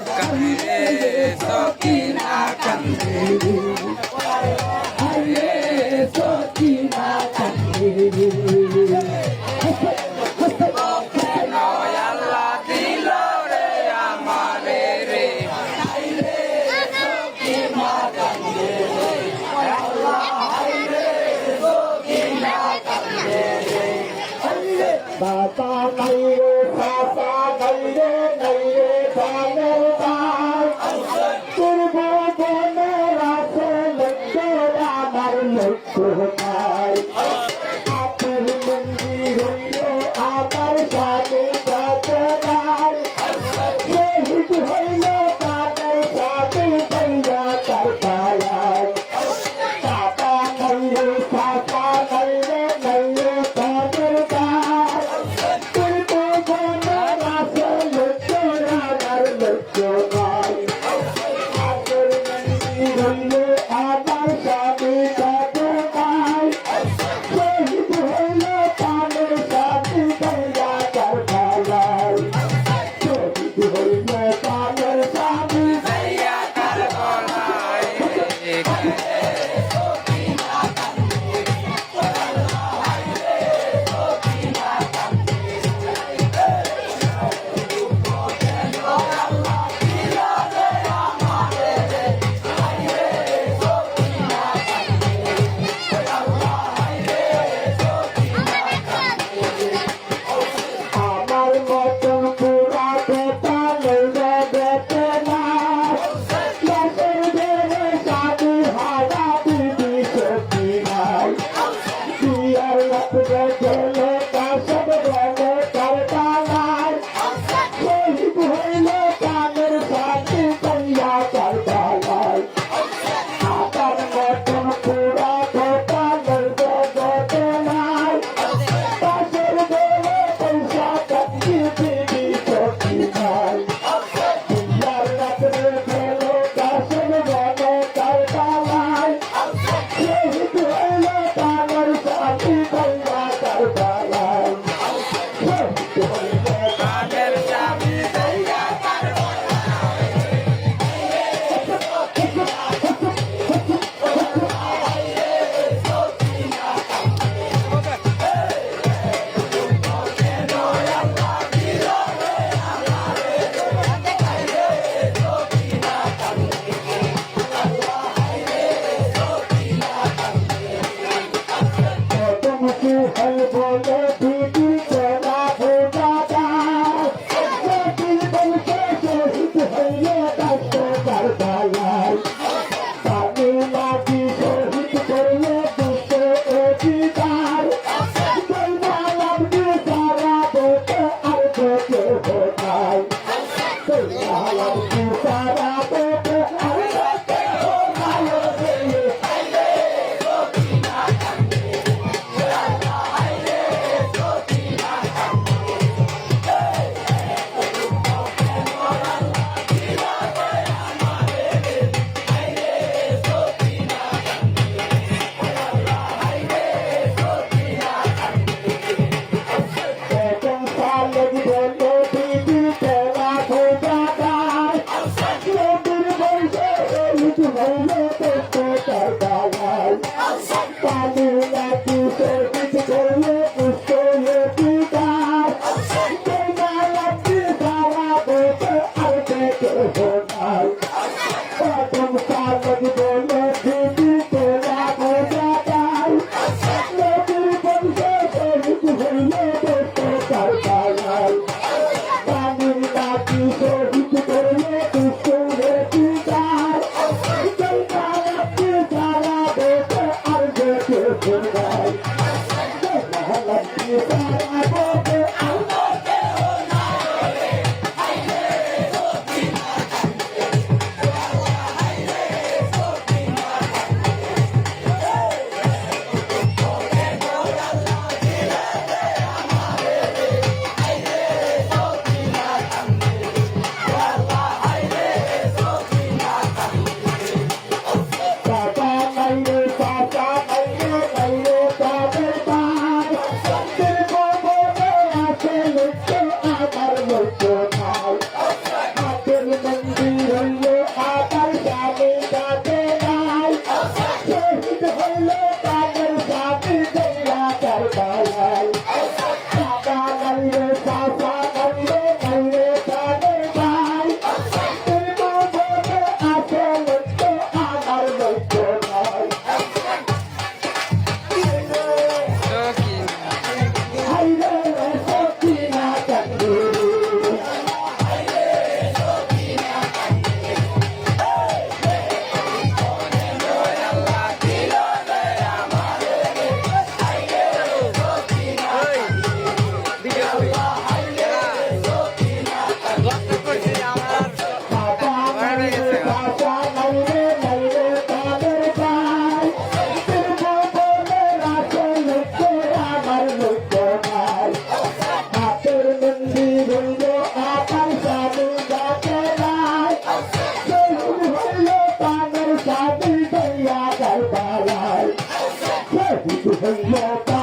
কান্দে সকিনা কান্দে আরে সকিনা কান্দে আল্লাহ দিল রে আমারে রে সকিনা কান্দে বাবা নাই রে বাবা নাই রে বানের পার তোর বনে রাখে লক্ষ্য আমার লক্ষ্য নাই আপের মন্দির হইল আমার স্বামী প্রার্থনার শহীদ হইল তাদের স্বামী দৈরা তার পালায় বাবা নাই রে বাবা নাই রে বানের পার তোর বনে রাখে লক্ষ্য আমার লক্ষ্য নাই আপের মন্দির হইল আমার স্বামী প্রার্থনার শহীদ হইল তাদের স্বামী দৈরা তার পালায় শহীদ হইল তাদের স্বামী দয়া কার গলায় আমার মতন পুরা বেটা লইলে বেটে না দেশের বেড়ে সাধু হারা দিদি সত্যি নাই বিয়ার রাত্রে গেলে তার সব গেলে তার বালায় শহীদ হইল কানের সাথে কইয়া তার বালায় আমার মতন পুরা বেটা লইলে বেটে নাই পাশের বেড়ে পয়সা কাটি দিদি সত্যি নাই বিয়ার রাত্রে গেলে কাশের গেলে তার বালায় শহীদ হইল কানের সাথে কইয়া তার বালায় শহীদ হইল কানের চাবি দয়া কার মুখে হল বলে দিদি তোরা ভোটাদার জটিল বলছে শহীদ হইলে কষ্ট তার বালায় পানি লাগি শহীদ করলে দুষ্ট অধিকার দৈনাল সারা দেশে আর দেশে ভোটায় দৈনাল সারা দেশে আর দেশে ভোটায় Let's go. হইল